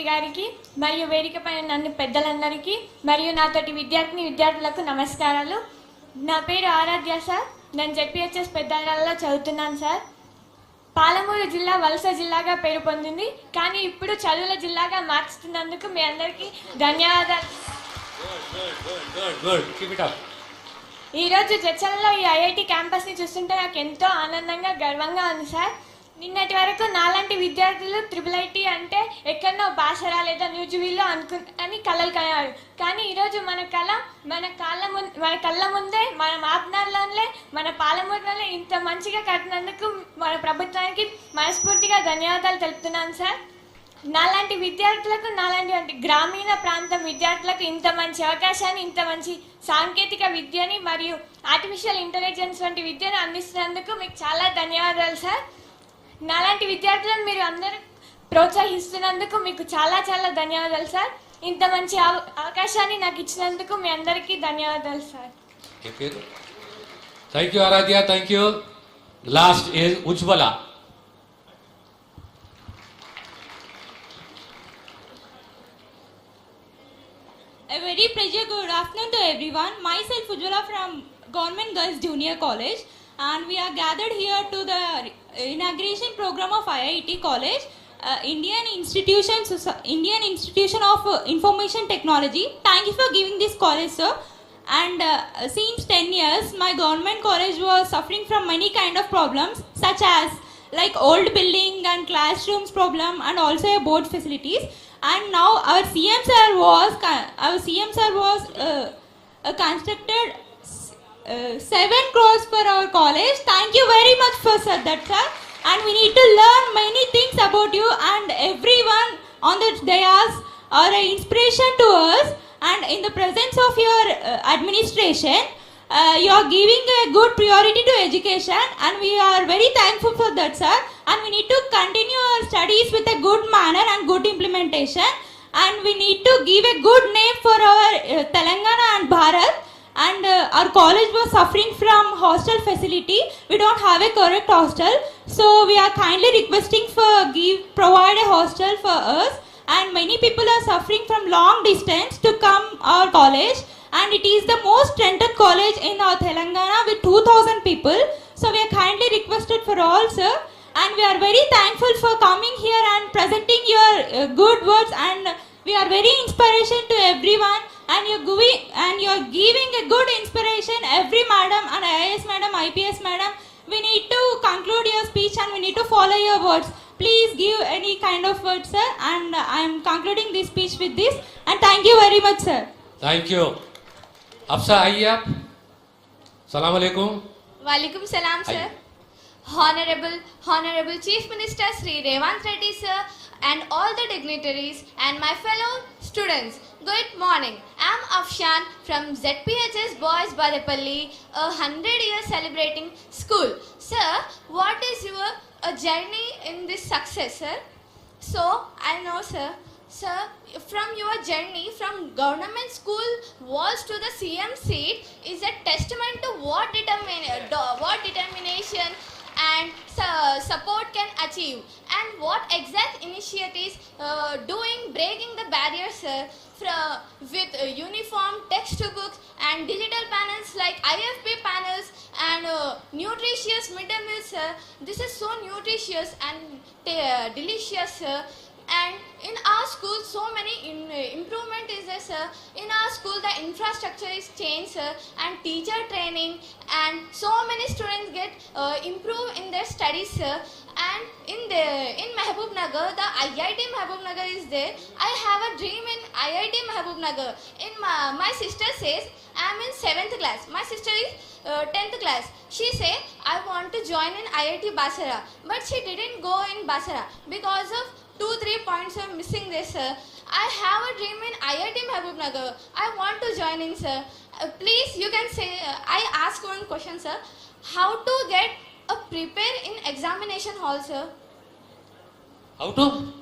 గారికి మరియు వేదిక పైన నన్ను పెద్దలందరికీ మరియు నాతోటి విద్యార్థులకు నమస్కారాలు. నా పేరు ఆరాధ్య సార్. నేను జెడ్పీహెచ్ఎస్ పెద్దలలో చదువుతున్నాను సార్. పాలమూరు జిల్లా వలస జిల్లాగా పేరు పొందింది, కానీ ఇప్పుడు చదువుల జిల్లాగా మార్చుతున్నందుకు మీ అందరికీ ధన్యవాదాలు. ఈరోజు జడ్చర్లలో ఈ ఐఐటి క్యాంపస్ని చూస్తుంటే నాకు ఎంతో ఆనందంగా గర్వంగా ఉంది సార్. నిన్నటి వరకు నాలాంటి విద్యార్థులు ట్రిపుల్ అంటే ఎక్కడనో బాసరా లేదా న్యూజివీల్లో అని కలలు కన్నారు. కానీ ఈరోజు మన కళ్ళ ముందే మన మాప్నార్లోనే మన పాలమూరులోనే ఇంత మంచిగా కట్టినందుకు మన ప్రభుత్వానికి మనస్ఫూర్తిగా ధన్యవాదాలు తెలుపుతున్నాను సార్. నాలాంటి విద్యార్థులకు, నాలాంటి గ్రామీణ ప్రాంతం విద్యార్థులకు ఇంత మంచి అవకాశాన్ని, ఇంత మంచి సాంకేతిక విద్యని మరియు ఆర్టిఫిషియల్ ఇంటెలిజెన్స్ వంటి విద్యను అందిస్తున్నందుకు మీకు చాలా ధన్యవాదాలు సార్. నాలాంటి విద్యార్థులను మీరు అందరూ ప్రోత్సహిస్తున్నందుకు మీకు చాలా చాలా ధన్యవాదాలు సార్. ఇంత మంచి అవకాశాన్ని నాకు ఇచ్చినందుకు మీ అందరికీ ధన్యవాదాలు sir. Thank you Aaradhya, thank you. Last is Ujwala. A very pleasure good afternoon to everyone. Myself Ujjwala from Government Girls Junior College, and we are gathered here to the inauguration program of IIT College, Indian Institution of Information Technology. Thank you for giving this college, sir. And since 10 years, my government college was suffering from many kind of problems, such as like old building and classrooms problem, and also a board facilities. And now our CM sir was constructed 7 crores for our college. Thank you very much for that, sir. And we need to learn many things about you, and everyone on the dais are an inspiration to us. And in the presence of your administration, you are giving a good priority to education, and we are very thankful for that, sir. And we need to continue our studies with a good manner and good implementation, and we need to give a good name for our Telangana and Bharat. And our college was suffering from hostel facility. We don't have a correct hostel, so we are kindly requesting for provide a hostel for us. And many people are suffering from long distance to come our college, and it is the most strengthened college in our Telangana with 2000 people. So we are kindly requested for all, sir. And we are very thankful for coming here and presenting your good words, and we are very inspiration to everyone, and you're giving a good inspiration every madam and IAS madam, IPS madam. We need to conclude your speech and we need to follow your words. Please give any kind of words, sir, and I am concluding this speech with this, and thank you very much, sir. Thank you. Afsa, आइए आप. Salaam alaikum. Walaikum salam, sir. Honorable Chief Minister Sri Revant Reddy sir, and all the dignitaries and my fellow students, good morning. I am Afshan from ZPHS Boys Badapalli, a 100-year celebrating school. Sir, what is your journey in this success, sir? So, I know, sir, from your journey from government school walls to the CM seat is a testament to what determination and support can achieve, and what exact initiatives breaking the barriers, sir, with uniform textbooks and digital panels like IFP panels and nutritious midday meals, sir. This is so nutritious and delicious, sir. And in our school, so many improvement is there, sir. In our school, the infrastructure is changed, sir, and teacher training, and so many students get improve in their studies, sir. And in Mehboob Nagar, the IIT Mehboob Nagar is there. I have a dream in IIT Mehboob Nagar. My sister says I am in 7th class. My sister is 10th class. She say I want to join in IIT Basara, but she didn't go in Basara because of 2-3 points are missing there, sir. I have a dream in IIT Mehboob Nagar. I want to join in, sir. Please, you can say, I ask one question, sir. How to get prepare in examination hall, sir? How to?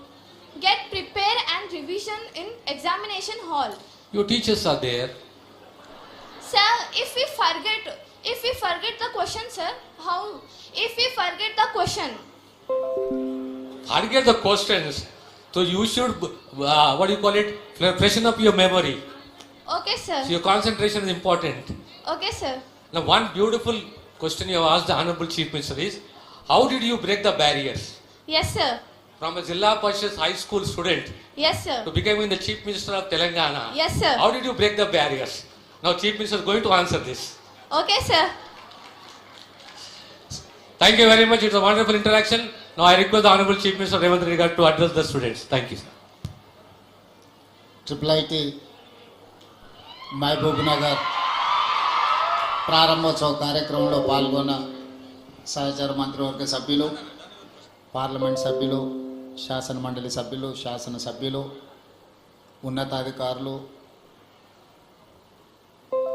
Get prepare and revision in examination hall. Your teachers are there. Sir, if we forget the question, sir, how? If we forget the question. Forget the questions. So you should, what do you call it, freshen up your memory. Okay, sir. So your concentration is important. Okay, sir. Now one beautiful question you have asked the Honorable Chief Minister is, how did you break the barriers? Yes, sir. From a Zilla Parishad high school student Yes, sir. to becoming the Chief Minister of Telangana. Yes, sir. How did you break the barriers? Now Chief Minister is going to answer this. Okay, sir. Thank you very much. It's a wonderful interaction. Now I request the Honorable Chief Minister Revanth Reddy Garu to address the students. Thank you, sir. IIIT Mahabub Nagar ప్రారంభోత్సవ కార్యక్రమంలో పాల్గొన్న సహచర మంత్రివర్గ సభ్యులు, parliament సభ్యులు, శాసన మండలి సభ్యులు, శాసన సభ్యులు, ఉన్నతాధికారులు,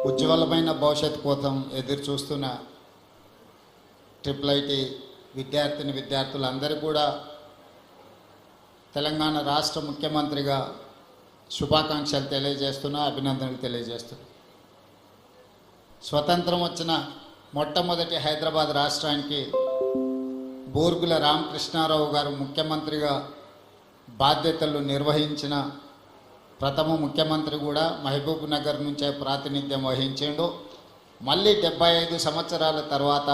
ఉజ్వలమైన భవిష్యత్తు కోసం ఎదురు చూస్తున్న IIIT విద్యార్థులందరూ కూడా తెలంగాణ రాష్ట్ర ముఖ్యమంత్రిగా శుభాకాంక్షలు తెలియజేస్తున్నా, అభినందనలు తెలియజేస్తున్నా. స్వతంత్రం వచ్చిన మొట్టమొదటి హైదరాబాద్ రాష్ట్రానికి బూర్గుల రామకృష్ణారావు గారు ముఖ్యమంత్రిగా బాధ్యతలు నిర్వహించిన ప్రథమ ముఖ్యమంత్రి కూడా మహబూబ్ నగర్ నుంచే ప్రాతినిధ్యం వహించిండు. మళ్ళీ 75 సంవత్సరాల తర్వాత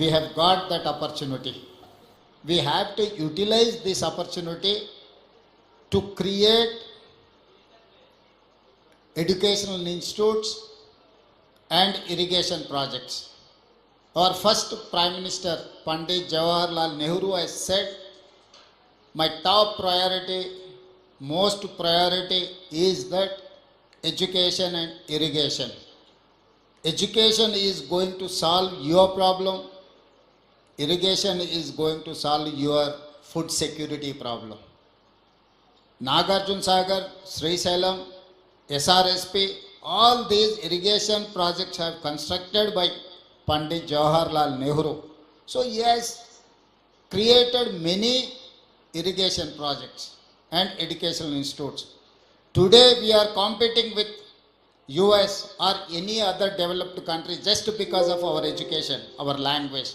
we have got that opportunity. We have to utilize this opportunity to create educational institutes and irrigation projects. Our first Prime Minister Pandit Jawaharlal Nehru has said, my top priority, most priority is that education and irrigation. Education is going to solve your problem. Irrigation is going to solve your food security problem. Nagarjun Sagar, Srisailam, SRSP, all these irrigation projects have constructed by Pandit Jawaharlal Nehru. So he has created many irrigation projects and educational institutes. Today we are competing with US or any other developed country just because of our education, our language.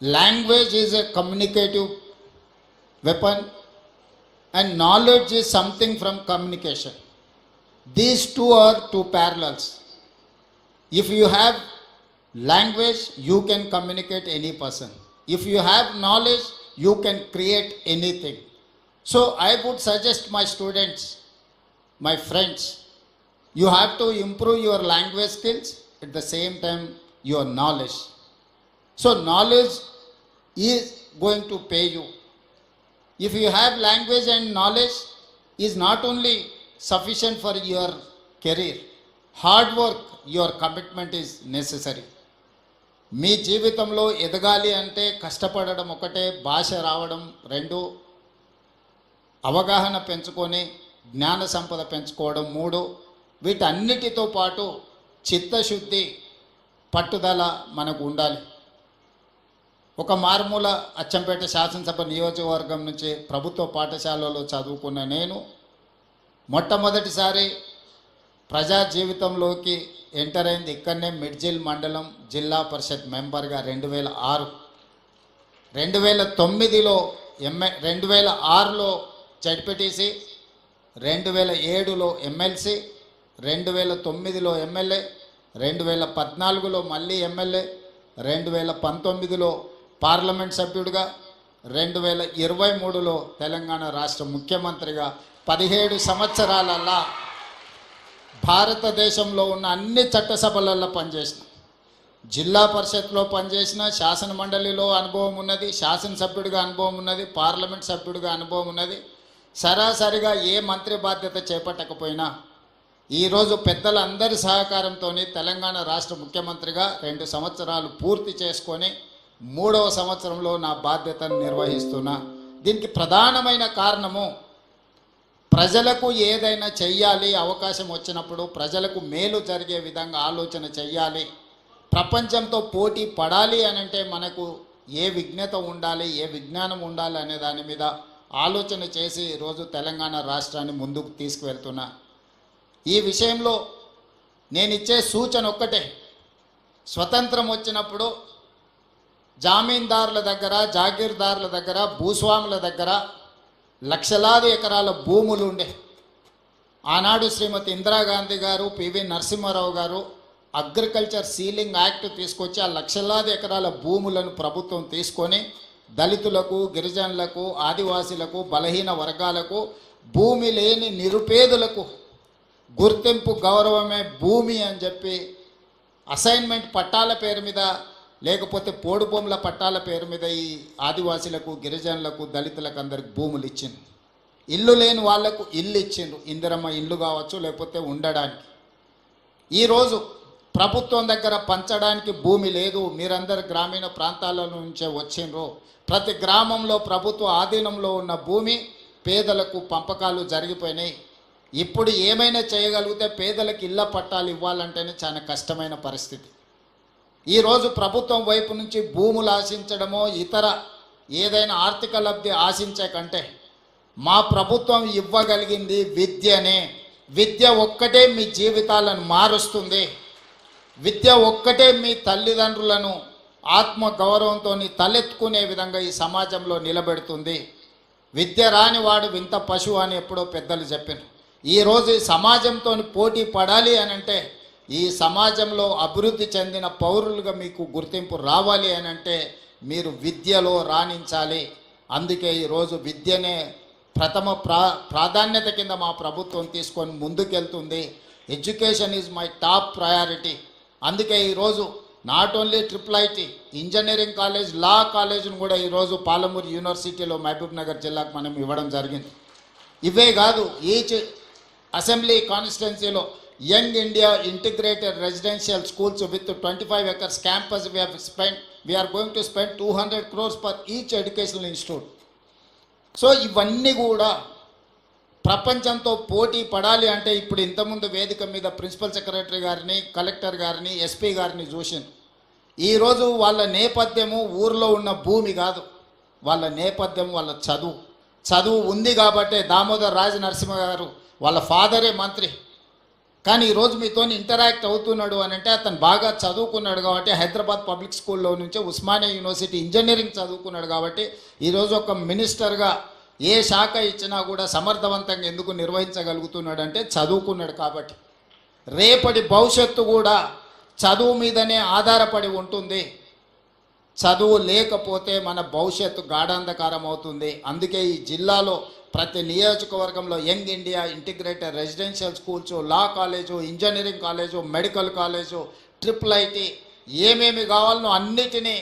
Language is a communicative weapon and knowledge is something from communication. These two are two parallels. If you have language, you can communicate any person. If you have knowledge, you can create anything. So I would suggest my students, my friends, you have to improve your language skills at the same time your knowledge. So knowledge is going to pay you. If you have language and knowledge is not only sufficient for your career, hard work, your commitment is necessary. మీ జీవితంలో ఎదగాలి అంటే కష్టపడడం ఒకటే, భాష రావడం రెండు, అవగాహన పెంచుకొని జ్ఞాన సంపద పెంచుకోవడం మూడు, వీటన్నిటితో పాటు చిత్తశుద్ధి, పట్టుదల మనకు ఉండాలి. ఒక మారుమూల అచ్చంపేట శాసనసభ నియోజకవర్గం నుంచి ప్రభుత్వ పాఠశాలలో చదువుకున్న నేను మొట్టమొదటిసారి ప్రజా జీవితంలోకి ఎంటర్ అయింది ఇక్కడనే మిడ్జిల్ మండలం జిల్లా పరిషత్ మెంబర్గా 2006. 2009లో 2006లో జడ్పీటీసీ, 2007లో ఎమ్మెల్సీ, 2009లో ఎమ్మెల్యే, 2014లో మళ్ళీ ఎమ్మెల్యే, 2019లో పార్లమెంట్ సభ్యుడిగా, 2023లో తెలంగాణ రాష్ట్ర ముఖ్యమంత్రిగా 17 సంవత్సరాలల్లా భారతదేశంలో ఉన్న అన్ని చట్టసభలలో పనిచేసిన, జిల్లా పరిషత్లో పనిచేసిన, శాసన మండలిలో అనుభవం ఉన్నది, శాసనసభ్యుడిగా అనుభవం ఉన్నది, పార్లమెంట్ సభ్యుడిగా అనుభవం ఉన్నది. సరాసరిగా ఏ మంత్రి బాధ్యత చేపట్టకపోయినా ఈరోజు పెద్దలందరి సహకారంతో తెలంగాణ రాష్ట్ర ముఖ్యమంత్రిగా 2 సంవత్సరాలు పూర్తి చేసుకొని 3వ సంవత్సరంలో నా బాధ్యతను నిర్వహిస్తున్నా. దీనికి ప్రధానమైన కారణము ప్రజలకు ఏదైనా చెయ్యాలి, అవకాశం వచ్చినప్పుడు ప్రజలకు మేలు జరిగే విధంగా ఆలోచన చెయ్యాలి. ప్రపంచంతో పోటీ పడాలి అనంటే మనకు ఏ విజ్ఞత ఉండాలి, ఏ విజ్ఞానం ఉండాలి అనే దాని మీద ఆలోచన చేసి ఈరోజు తెలంగాణ రాష్ట్రాన్ని ముందుకు తీసుకువెళ్తున్నా. ఈ విషయంలో నేను ఇచ్చే సూచన ఒక్కటే, స్వతంత్రం వచ్చినప్పుడు జామీందారుల దగ్గర, జాగీర్దారుల దగ్గర, భూస్వాముల దగ్గర లక్షలాది ఎకరాల భూములు ఉండే. ఆనాడు శ్రీమతి ఇందిరాగాంధీ గారు, పివి నరసింహారావు గారు అగ్రికల్చర్ సీలింగ్ యాక్ట్ తీసుకొచ్చి ఆ లక్షలాది ఎకరాల భూములను ప్రభుత్వం తీసుకొని దళితులకు, గిరిజనులకు, ఆదివాసీలకు, బలహీన వర్గాలకు, భూమి లేని నిరుపేదలకు గుర్తింపు గౌరవమే భూమి అని చెప్పి అసైన్మెంట్ పట్టాల పేరు మీద, లేకపోతే పోడు భూముల పట్టాల పేరు మీద ఈ ఆదివాసీలకు, గిరిజనులకు, దళితులకు అందరికి భూములు ఇచ్చింది. ఇల్లు లేని వాళ్లకు ఇల్లు ఇచ్చిండ్రు, ఇందిరమ్మ ఇల్లు కావచ్చు, లేకపోతే ఉండడానికి. ఈరోజు ప్రభుత్వం దగ్గర పంచడానికి భూమి లేదు. మీరందరు గ్రామీణ ప్రాంతాల నుంచే వచ్చిండ్రు. ప్రతి గ్రామంలో ప్రభుత్వ ఆధీనంలో ఉన్న భూమి పేదలకు పంపకాలు జరిగిపోయినాయి. ఇప్పుడు ఏమైనా చేయగలిగితే పేదలకు ఇళ్ల పట్టాలు ఇవ్వాలంటేనే చాలా కష్టమైన పరిస్థితి. ఈరోజు ప్రభుత్వం వైపు నుంచి భూములు ఆశించడమో ఇతర ఏదైనా ఆర్థిక లబ్ధి ఆశించే కంటే మా ప్రభుత్వం ఇవ్వగలిగింది విద్యనే. విద్య ఒక్కటే మీ జీవితాలను మారుస్తుంది. విద్య ఒక్కటే మీ తల్లిదండ్రులను ఆత్మ గౌరవంతో తలెత్తుకునే విధంగా ఈ సమాజంలో నిలబెడుతుంది. విద్య రాని వాడు వింత పశువు అని ఎప్పుడో పెద్దలు చెప్పారు. ఈరోజు ఈ సమాజంతో పోటీ పడాలి అని అంటే, ఈ సమాజంలో అభివృద్ధి చెందిన పౌరులుగా మీకు గుర్తింపు రావాలి అని అంటే మీరు విద్యలో రాణించాలి. అందుకే ఈరోజు విద్యనే ప్రథమ ప్రాధాన్యత కింద మా ప్రభుత్వం తీసుకొని ముందుకెళ్తుంది. Education is my top priority. అందుకే ఈరోజు not only IIIT engineering college, law కాలేజ్ను కూడా ఈరోజు పాలమూరు యూనివర్సిటీలో మహబూబ్ నగర్ జిల్లాకు మనం ఇవ్వడం జరిగింది. ఇవే కాదు, ఈచ్ అసెంబ్లీ కాన్స్టిట్యున్సీలో young India integrated residential schools with 25 acres campus we are going to spend 200 crores for each educational institute. So ఇవన్నీ కూడా ప్రపంచంతో పోటీ పడాలి అంటే ఇప్పుడు ఇంతకుముందు వేదిక మీద ప్రిన్సిపల్ సెక్రటరీ గారిని, కలెక్టర్ గారిని, ఎస్పీ గారిని చూసింది. ఈరోజు వాళ్ళ నేపథ్యము ఊర్లో ఉన్న భూమి కాదు, వాళ్ళ నేపథ్యం వాళ్ళ చదువు. చదువు ఉంది కాబట్టే దామోదర్ రాజ నరసింహ గారు వాళ్ళ ఫాదరే మంత్రి, కానీ ఈరోజు మీతో ఇంటరాక్ట్ అవుతున్నాడు అని అంటే అతను బాగా చదువుకున్నాడు కాబట్టి, హైదరాబాద్ పబ్లిక్ స్కూల్లో నుంచి ఉస్మానియా యూనివర్సిటీ ఇంజనీరింగ్ చదువుకున్నాడు కాబట్టి ఈరోజు ఒక మినిస్టర్గా ఏ శాఖ ఇచ్చినా కూడా సమర్థవంతంగా ఎందుకు నిర్వహించగలుగుతున్నాడు అంటే చదువుకున్నాడు కాబట్టి. రేపటి భవిష్యత్తు కూడా చదువు మీదనే ఆధారపడి ఉంటుంది. చదువు లేకపోతే మన భవిష్యత్తు గాఢాంధకారం అవుతుంది. అందుకే ఈ జిల్లాలో ప్రతి నియోజకవర్గంలో young India integrated residential schools, లా college, engineering college, medical college, IIIT ఏమేమి కావాలనో అన్నిటినీ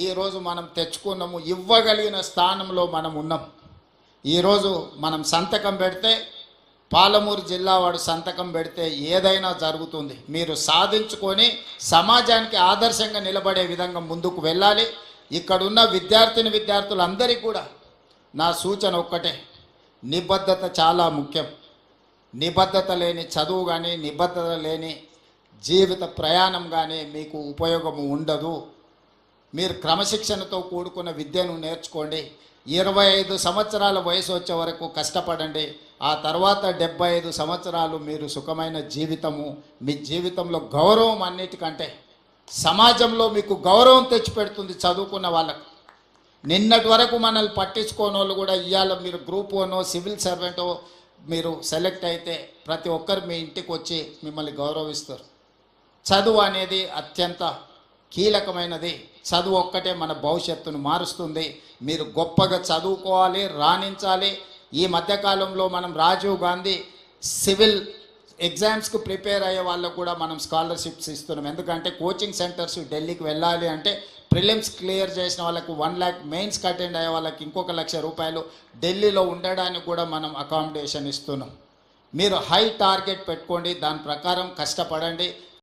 ఈరోజు మనం తెచ్చుకున్నాము. ఇవ్వగలిగిన స్థానంలో మనం ఉన్నాం. ఈరోజు మనం సంతకం పెడితే, పాలమూరు జిల్లా వాడు సంతకం పెడితే ఏదైనా జరుగుతుంది. మీరు సాధించుకొని సమాజానికి ఆదర్శంగా నిలబడే విధంగా ముందుకు వెళ్ళాలి. ఇక్కడున్న విద్యార్థులందరికీ కూడా నా సూచన ఒక్కటే, నిబద్ధత చాలా ముఖ్యం. నిబద్ధత లేని చదువు కానీ, నిబద్ధత లేని జీవిత ప్రయాణం కానీ మీకు ఉపయోగము ఉండదు. మీరు క్రమశిక్షణతో కూడుకున్న విద్యను నేర్చుకోండి. 25 సంవత్సరాల వయసు వచ్చే వరకు కష్టపడండి. ఆ తర్వాత 75 సంవత్సరాలు మీరు సుఖమైన జీవితము, మీ జీవితంలో గౌరవం అన్నిటికంటే సమాజంలో మీకు గౌరవం తెచ్చిపెడుతుంది చదువుకున్న వాళ్ళకు. నిన్నటి వరకు మనల్ని పట్టించుకోని వాళ్ళు కూడా ఇవాళ మీరు గ్రూప్ 1 సివిల్ సర్వెంటో మీరు సెలెక్ట్ అయితే ప్రతి ఒక్కరు మీ ఇంటికి వచ్చి మిమ్మల్ని గౌరవిస్తారు. చదువు అనేది అత్యంత కీలకమైనది. చదువు ఒక్కటే మన భవిష్యత్తును మారుస్తుంది. మీరు గొప్పగా చదువుకోవాలి, రాణించాలి. ఈ మధ్యకాలంలో మనం రాజీవ్ గాంధీ సివిల్ ఎగ్జామ్స్కు ప్రిపేర్ అయ్యే వాళ్ళకు కూడా మనం స్కాలర్షిప్స్ ఇస్తున్నాం. ఎందుకంటే కోచింగ్ సెంటర్స్ ఢిల్లీకి వెళ్ళాలి అంటే ప్రిలిమ్స్ క్లియర్ చేసిన వాళ్ళకు 1 lakh, మెయిన్స్కి అటెండ్ అయ్యే వాళ్ళకి ఇంకొక 1,00,000 రూపాయలు ఢిల్లీలో ఉండడానికి కూడా మనం అకామిడేషన్ ఇస్తున్నాం. మీరు హై టార్గెట్ పెట్టుకోండి, దాని ప్రకారం కష్టపడండి.